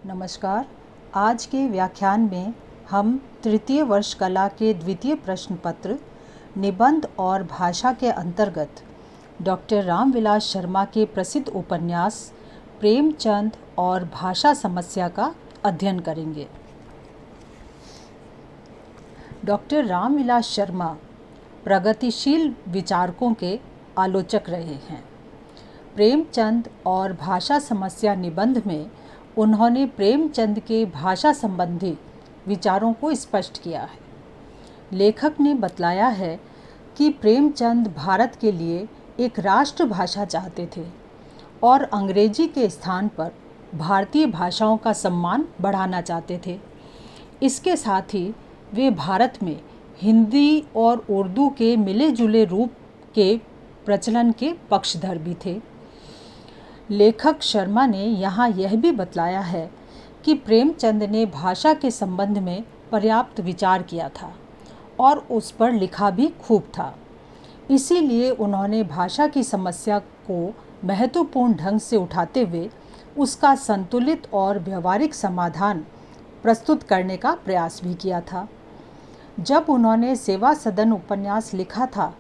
नमस्कार। आज के व्याख्यान में हम तृतीय वर्ष कला के द्वितीय प्रश्न पत्र निबंध और भाषा के अंतर्गत डॉक्टर रामविलास शर्मा के प्रसिद्ध उपन्यास प्रेमचंद और भाषा समस्या का अध्ययन करेंगे। डॉक्टर रामविलास शर्मा प्रगतिशील विचारकों के आलोचक रहे हैं। प्रेमचंद और भाषा समस्या निबंध में उन्होंने प्रेमचंद के भाषा संबंधी विचारों को स्पष्ट किया है। लेखक ने बतलाया है कि प्रेमचंद भारत के लिए एक राष्ट्रभाषा चाहते थे और अंग्रेजी के स्थान पर भारतीय भाषाओं का सम्मान बढ़ाना चाहते थे। इसके साथ ही वे भारत में हिंदी और उर्दू के मिले जुले रूप के प्रचलन के पक्षधर भी थे। लेखक शर्मा ने यहाँ यह भी बतलाया है कि प्रेमचंद ने भाषा के संबंध में पर्याप्त विचार किया था और उस पर लिखा भी खूब था। इसीलिए उन्होंने भाषा की समस्या को महत्वपूर्ण ढंग से उठाते हुए उसका संतुलित और व्यवहारिक समाधान प्रस्तुत करने का प्रयास भी किया था। जब उन्होंने सेवा सदन उपन्यास लिखा था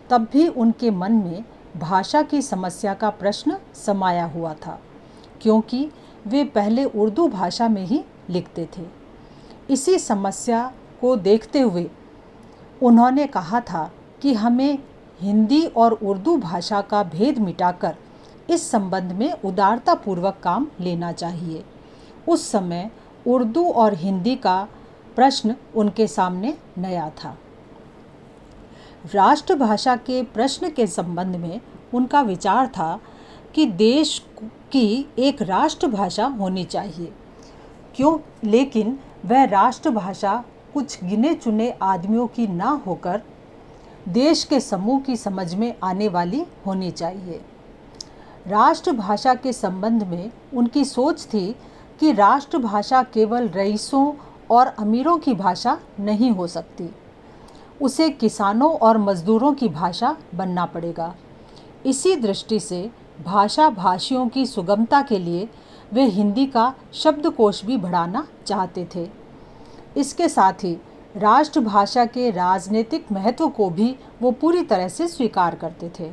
तब भी उनके मन में भाषा की समस्या का प्रश्न समाया हुआ था, क्योंकि वे पहले उर्दू भाषा में ही लिखते थे। इसी समस्या को देखते हुए उन्होंने कहा था कि हमें हिंदी और उर्दू भाषा का भेद मिटाकर इस संबंध में उदारतापूर्वक काम लेना चाहिए। उस समय उर्दू और हिंदी का प्रश्न उनके सामने नया था। राष्ट्रभाषा के प्रश्न के संबंध में उनका विचार था कि देश की एक राष्ट्रभाषा होनी चाहिए, लेकिन वह राष्ट्रभाषा कुछ गिने चुने आदमियों की ना होकर देश के समूह की समझ में आने वाली होनी चाहिए। राष्ट्रभाषा के संबंध में उनकी सोच थी कि राष्ट्रभाषा केवल रईसों और अमीरों की भाषा नहीं हो सकती, उसे किसानों और मजदूरों की भाषा बनना पड़ेगा। इसी दृष्टि से भाषा भाषियों की सुगमता के लिए वे हिंदी का शब्दकोश भी बढ़ाना चाहते थे। इसके साथ ही राष्ट्रभाषा के राजनीतिक महत्व को भी वो पूरी तरह से स्वीकार करते थे।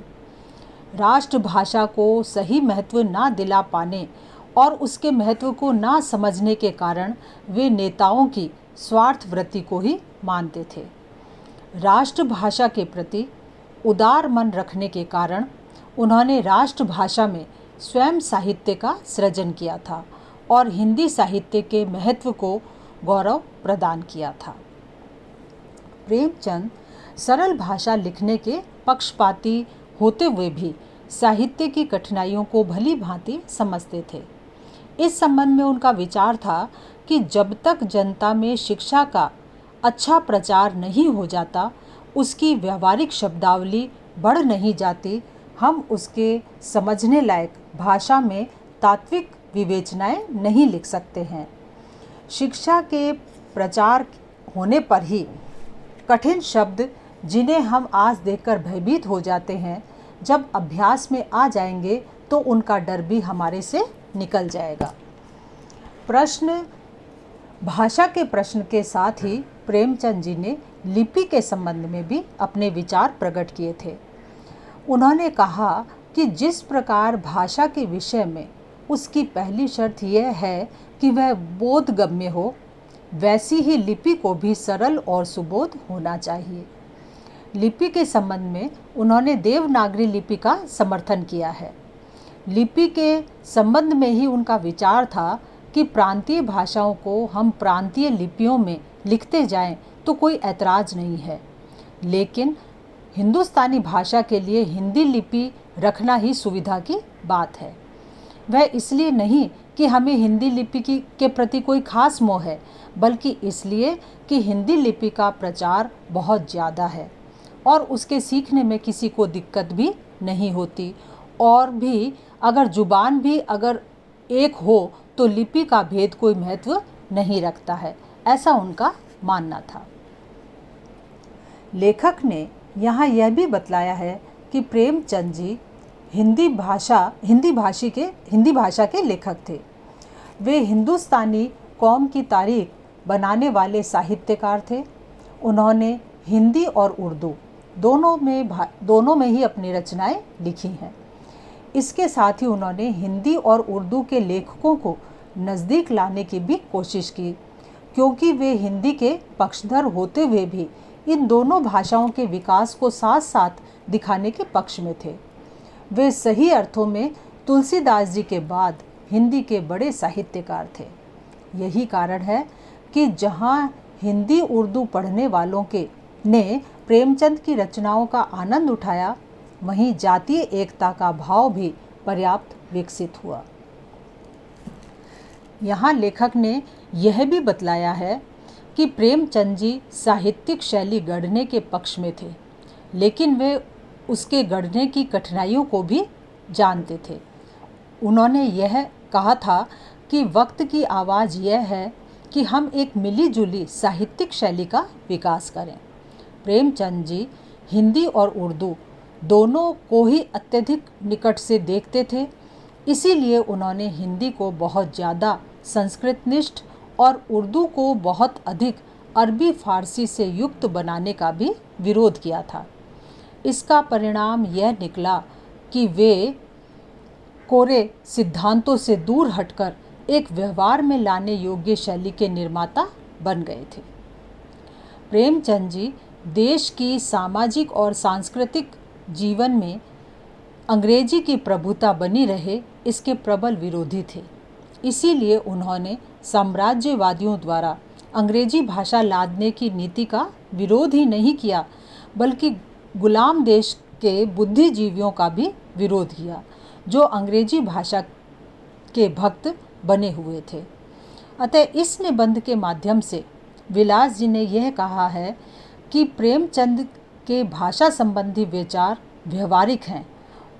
राष्ट्रभाषा को सही महत्व ना दिला पाने और उसके महत्व को ना समझने के कारण वे नेताओं की स्वार्थवृत्ति को ही मानते थे। राष्ट्रभाषा के प्रति उदार मन रखने के कारण उन्होंने राष्ट्रभाषा में स्वयं साहित्य का सृजन किया था और हिंदी साहित्य के महत्व को गौरव प्रदान किया था। प्रेमचंद सरल भाषा लिखने के पक्षपाती होते हुए भी साहित्य की कठिनाइयों को भली भांति समझते थे। इस संबंध में उनका विचार था कि जब तक जनता में शिक्षा का अच्छा प्रचार नहीं हो जाता, उसकी व्यवहारिक शब्दावली बढ़ नहीं जाती, हम उसके समझने लायक भाषा में तात्विक विवेचनाएं नहीं लिख सकते हैं। शिक्षा के प्रचार होने पर ही कठिन शब्द जिन्हें हम आज देखकर भयभीत हो जाते हैं, जब अभ्यास में आ जाएंगे तो उनका डर भी हमारे से निकल जाएगा। भाषा के प्रश्न के साथ ही प्रेमचंद जी ने लिपि के संबंध में भी अपने विचार प्रकट किए थे। उन्होंने कहा कि जिस प्रकार भाषा के विषय में उसकी पहली शर्त यह है कि वह बोधगम्य हो, वैसी ही लिपि को भी सरल और सुबोध होना चाहिए। लिपि के संबंध में उन्होंने देवनागरी लिपि का समर्थन किया है। लिपि के संबंध में ही उनका विचार था कि प्रांतीय भाषाओं को हम प्रांतीय लिपियों में लिखते जाएं तो कोई ऐतराज़ नहीं है, लेकिन हिंदुस्तानी भाषा के लिए हिंदी लिपि रखना ही सुविधा की बात है। वह इसलिए नहीं कि हमें हिंदी लिपि के प्रति कोई खास मोह है, बल्कि इसलिए कि हिंदी लिपि का प्रचार बहुत ज़्यादा है और उसके सीखने में किसी को दिक्कत भी नहीं होती, और भी अगर जुबान भी अगर एक हो तो लिपि का भेद कोई महत्व नहीं रखता है, ऐसा उनका मानना था। लेखक ने यहाँ यह भी बतलाया है कि प्रेमचंद जी हिंदी भाषा के लेखक थे। वे हिंदुस्तानी कौम की तारीख बनाने वाले साहित्यकार थे। उन्होंने हिंदी और उर्दू दोनों में ही अपनी रचनाएं लिखी हैं। इसके साथ ही उन्होंने हिंदी और उर्दू के लेखकों को नज़दीक लाने की भी कोशिश की, क्योंकि वे हिंदी के पक्षधर होते हुए भी इन दोनों भाषाओं के विकास को साथ साथ दिखाने के पक्ष में थे। वे सही अर्थों में तुलसीदास जी के बाद हिंदी के बड़े साहित्यकार थे। यही कारण है कि जहाँ हिंदी उर्दू पढ़ने वालों ने प्रेमचंद की रचनाओं का आनंद उठाया, वहीं जातीय एकता का भाव भी पर्याप्त विकसित हुआ। यहाँ लेखक ने यह भी बतलाया है कि प्रेमचंद जी साहित्यिक शैली गढ़ने के पक्ष में थे, लेकिन वे उसके गढ़ने की कठिनाइयों को भी जानते थे। उन्होंने यह कहा था कि वक्त की आवाज़ यह है कि हम एक मिली-जुली साहित्यिक शैली का विकास करें। प्रेमचंद जी हिंदी और उर्दू दोनों को ही अत्यधिक निकट से देखते थे, इसीलिए उन्होंने हिंदी को बहुत ज़्यादा संस्कृतनिष्ठ और उर्दू को बहुत अधिक अरबी फारसी से युक्त बनाने का भी विरोध किया था। इसका परिणाम यह निकला कि वे कोरे सिद्धांतों से दूर हटकर एक व्यवहार में लाने योग्य शैली के निर्माता बन गए थे। प्रेमचंद जी देश की सामाजिक और सांस्कृतिक जीवन में अंग्रेजी की प्रभुता बनी रहे, इसके प्रबल विरोधी थे। इसीलिए उन्होंने साम्राज्यवादियों द्वारा अंग्रेजी भाषा लादने की नीति का विरोध ही नहीं किया, बल्कि गुलाम देश के बुद्धिजीवियों का भी विरोध किया, जो अंग्रेजी भाषा के भक्त बने हुए थे। अतः इस निबंध के माध्यम से विलास जी ने यह कहा है कि प्रेमचंद के भाषा संबंधी विचार व्यवहारिक हैं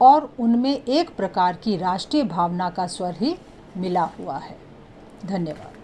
और उनमें एक प्रकार की राष्ट्रीय भावना का स्वर ही मिला हुआ है। धन्यवाद।